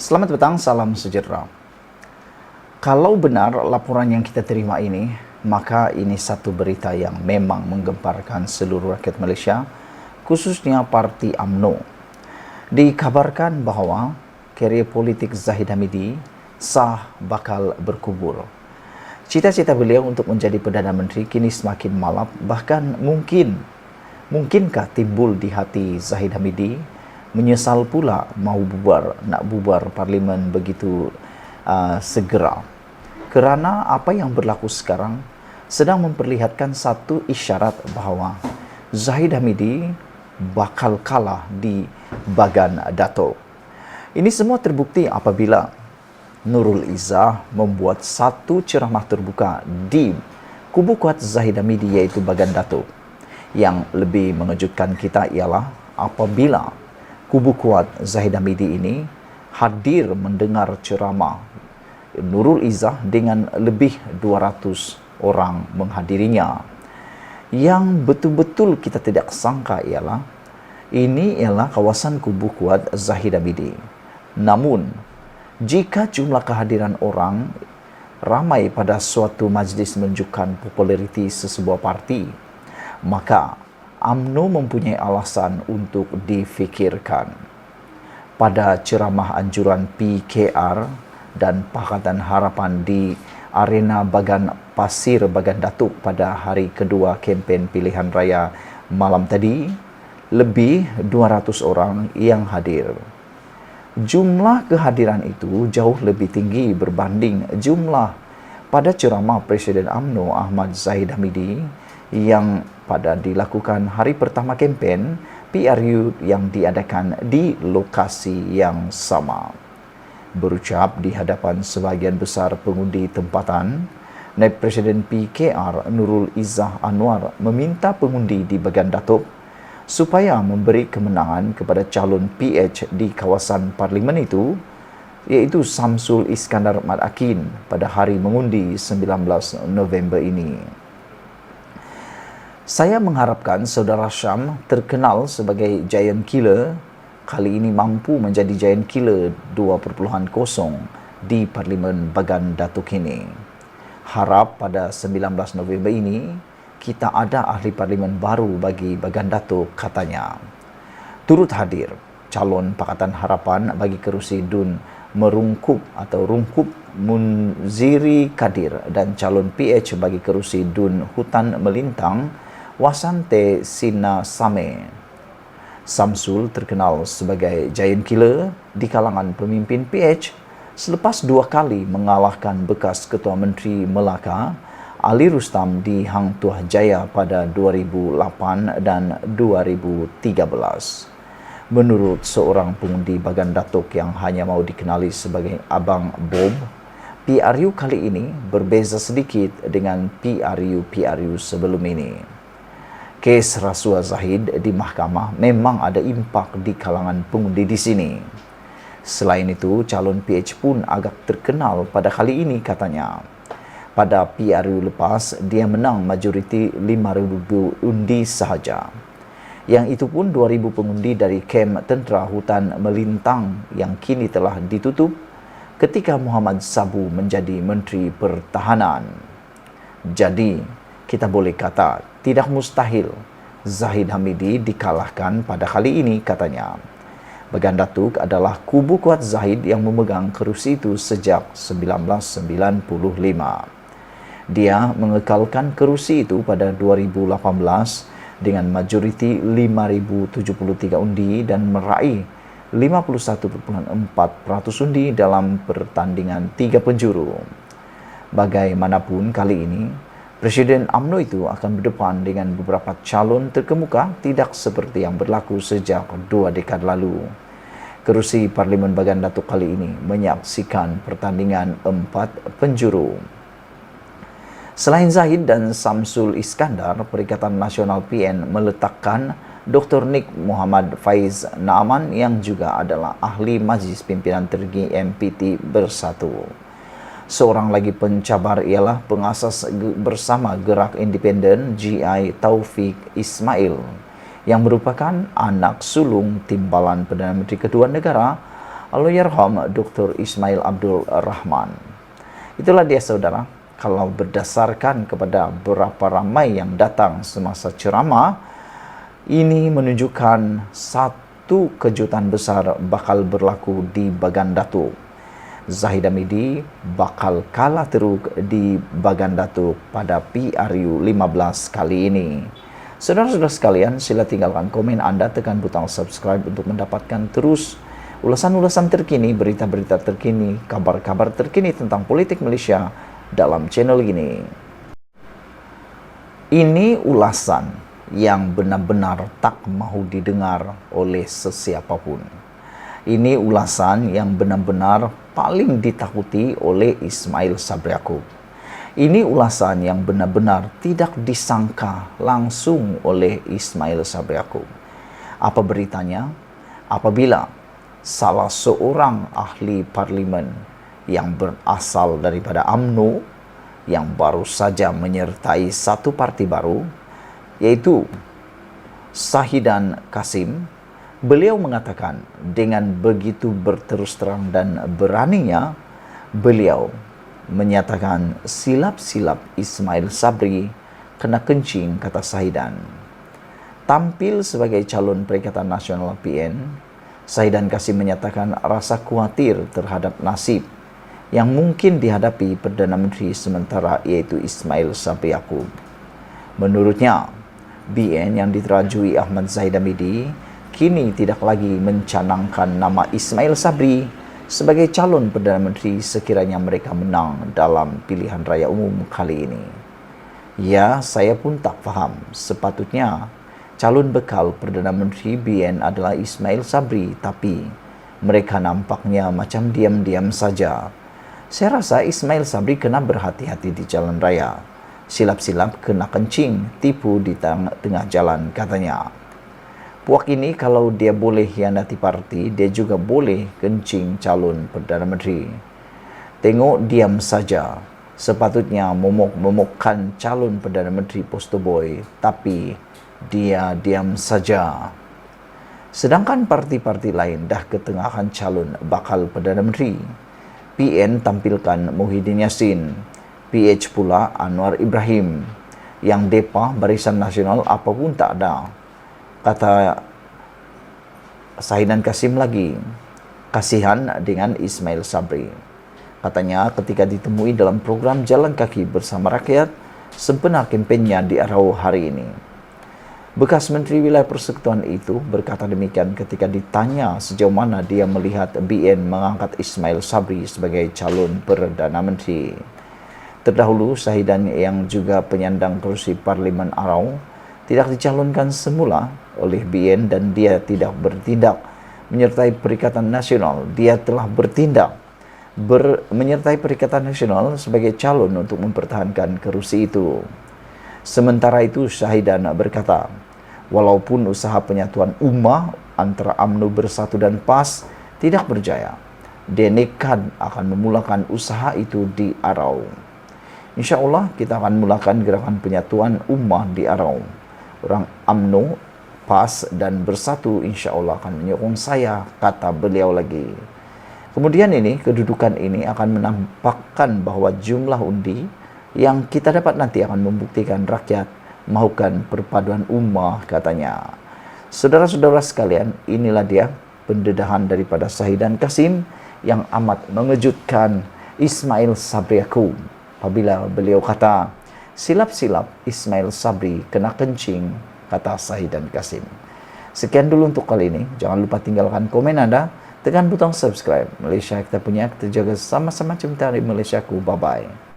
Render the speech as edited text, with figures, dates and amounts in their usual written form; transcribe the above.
Selamat petang, salam sejahtera. Kalau benar laporan yang kita terima ini, maka ini satu berita yang memang menggemparkan seluruh rakyat Malaysia, khususnya parti UMNO. Dikabarkan bahawa karier politik Zahid Hamidi sah bakal berkubur. Cita-cita beliau untuk menjadi Perdana Menteri kini semakin malap, bahkan mungkinkah timbul di hati Zahid Hamidi menyesal pula nak bubar parlimen begitu segera. Kerana apa yang berlaku sekarang sedang memperlihatkan satu isyarat bahawa Zahid Hamidi bakal kalah di Bagan Datuk. Ini semua terbukti apabila Nurul Izzah membuat satu ceramah terbuka di kubu kuat Zahid Hamidi iaitu Bagan Datuk. Yang lebih mengejutkan kita ialah apabila kubu kuat Zahid Hamidi ini hadir mendengar ceramah Nurul Izzah dengan lebih 200 orang menghadirinya. Yang betul-betul kita tidak sangka ialah ini ialah kawasan kubu kuat Zahid Hamidi. Namun, jika jumlah kehadiran orang ramai pada suatu majlis menunjukkan populariti sesebuah parti, maka UMNO mempunyai alasan untuk difikirkan. Pada ceramah anjuran PKR dan Pakatan Harapan di Arena Bagan Pasir Bagan Datuk pada hari kedua kempen pilihan raya malam tadi, lebih 200 orang yang hadir. Jumlah kehadiran itu jauh lebih tinggi berbanding jumlah pada ceramah Presiden UMNO Ahmad Zahid Hamidi yang pada dilakukan hari pertama kempen PRU yang diadakan di lokasi yang sama. Berucap di hadapan sebahagian besar pengundi tempatan, Naib Presiden PKR Nurul Izzah Anwar meminta pengundi di Bagan Datuk supaya memberi kemenangan kepada calon PH di kawasan parlimen itu, iaitu Samsul Iskandar Mat Akin pada hari mengundi 19 November ini. Saya mengharapkan saudara Syam terkenal sebagai giant killer kali ini mampu menjadi giant killer 2.0 di Parlimen Bagan Datuk ini. Harap pada 19 November ini kita ada ahli parlimen baru bagi Bagan Datuk, katanya. Turut hadir calon Pakatan Harapan bagi kerusi Dun Merungkup atau Rungkup Munziri Kadir dan calon PH bagi kerusi Dun Hutan Melintang Wasante Sina Same. Samsul terkenal sebagai giant killer di kalangan pemimpin PH selepas 2 kali mengalahkan bekas Ketua Menteri Melaka Ali Rustam di Hang Tuah Jaya pada 2008 dan 2013. Menurut seorang pengundi Bagan Datuk yang hanya mau dikenali sebagai Abang Bob, PRU kali ini berbeza sedikit dengan PRU sebelum ini. Kes rasuah Zahid di mahkamah memang ada impak di kalangan pengundi di sini. Selain itu, calon PH pun agak terkenal pada kali ini, katanya. Pada PRU lepas, dia menang majoriti 5,000 undi sahaja. Yang itu pun 2,000 pengundi dari kem Tentera Hutan Melintang yang kini telah ditutup ketika Muhammad Sabu menjadi Menteri Pertahanan. Jadi, kita boleh kata tidak mustahil Zahid Hamidi dikalahkan pada kali ini, katanya. Bagan Datuk adalah kubu kuat Zahid yang memegang kerusi itu sejak 1995. Dia mengekalkan kerusi itu pada 2018 dengan majoriti 5,073 undi dan meraih 51.4% undi dalam pertandingan 3 penjuru. Bagaimanapun kali ini, Presiden UMNO itu akan berdepan dengan beberapa calon terkemuka tidak seperti yang berlaku sejak 2 dekad lalu. Kerusi Parlimen Bagan Datuk kali ini menyaksikan pertandingan 4 penjuru. Selain Zahid dan Samsul Iskandar, Perikatan Nasional PN meletakkan Dr. Nik Muhammad Faiz Naaman yang juga adalah ahli Majlis Pimpinan Tertinggi MPT Bersatu. Seorang lagi pencabar ialah pengasas bersama Gerak Independen GI Taufik Ismail yang merupakan anak sulung timbalan Perdana Menteri Kedua Negara Allahyarham Dr. Ismail Abdul Rahman. Itulah dia saudara, kalau berdasarkan kepada berapa ramai yang datang semasa ceramah, ini menunjukkan satu kejutan besar bakal berlaku di Bagandatu. Zahid Hamidi bakal kalah teruk di Bagandatu pada PRU 15 kali ini. Saudara-saudara sekalian, sila tinggalkan komen Anda, tekan butang subscribe untuk mendapatkan terus ulasan-ulasan terkini, berita-berita terkini, kabar-kabar terkini tentang politik Malaysia dalam channel ini. Ini ulasan yang benar-benar tak mahu didengar oleh sesiapapun. Ini ulasan yang benar-benar paling ditakuti oleh Ismail Sabri Yaakob. Ini ulasan yang benar-benar tidak disangka langsung oleh Ismail Sabri Yaakob. Apa beritanya? Apabila salah seorang ahli parlimen yang berasal daripada UMNO yang baru saja menyertai satu parti baru, yaitu Shahidan Kassim, beliau mengatakan dengan begitu berterus terang dan beraninya, beliau menyatakan silap-silap Ismail Sabri kena kencing, kata Shahidan. Tampil sebagai calon Perikatan Nasional PN, Shahidan Kassim menyatakan rasa khawatir terhadap nasib yang mungkin dihadapi Perdana Menteri sementara, yaitu Ismail Sabri Yaakob. Menurutnya, BN yang diterajui Ahmad Zahid Hamidi kini tidak lagi mencanangkan nama Ismail Sabri sebagai calon Perdana Menteri sekiranya mereka menang dalam pilihan raya umum kali ini. Ya, saya pun tak faham. Sepatutnya calon bekal Perdana Menteri BN adalah Ismail Sabri, tapi mereka nampaknya macam diam-diam saja. Saya rasa Ismail Sabri kena berhati-hati di jalan raya. Silap-silap kena kencing, tipu di tengah jalan, katanya. Puak ini kalau dia boleh hianati parti, dia juga boleh kencing calon Perdana Menteri. Tengok diam saja. Sepatutnya momok-momokkan calon Perdana Menteri poster boy, tapi dia diam saja. Sedangkan parti-parti lain dah ketengahkan calon bakal Perdana Menteri. PN tampilkan Muhyiddin Yassin, PH pula Anwar Ibrahim, yang depa Barisan Nasional apa pun tak ada. Kata Shahidan Kassim lagi, kasihan dengan Ismail Sabri. Katanya ketika ditemui dalam program Jalan Kaki Bersama Rakyat, sebenar kempennya di Arau hari ini. Bekas Menteri Wilayah Persekutuan itu berkata demikian ketika ditanya sejauh mana dia melihat BN mengangkat Ismail Sabri sebagai calon Perdana Menteri. Terdahulu, Shahidan yang juga penyandang kerusi Parlimen Arau tidak dicalonkan semula oleh BN dan dia tidak bertindak menyertai Perikatan Nasional. Dia telah bertindak menyertai Perikatan Nasional sebagai calon untuk mempertahankan kerusi itu. Sementara itu, Shahidan berkata, walaupun usaha penyatuan ummah antara UMNO Bersatu dan PAS tidak berjaya, dia nekat akan memulakan usaha itu di Arau. Insya Allah kita akan mulakan gerakan penyatuan ummah di Arau. Orang UMNO, PAS dan Bersatu insya Allah akan menyokong saya, kata beliau lagi. Kemudian ini, kedudukan ini akan menampakkan bahwa jumlah undi yang kita dapat nanti akan membuktikan rakyat mahukan perpaduan ummah, katanya. Saudara-saudara sekalian, inilah dia pendedahan daripada Shahidan Kassim yang amat mengejutkan Ismail Sabri Yaakob apabila beliau kata, silap-silap Ismail Sabri kena kencing, kata Shahidan Kassim. Sekian dulu untuk kali ini. Jangan lupa tinggalkan komen Anda, tekan butang subscribe. Malaysia kita punya, kita jaga sama-sama cinta di Malaysiaku. Bye-bye.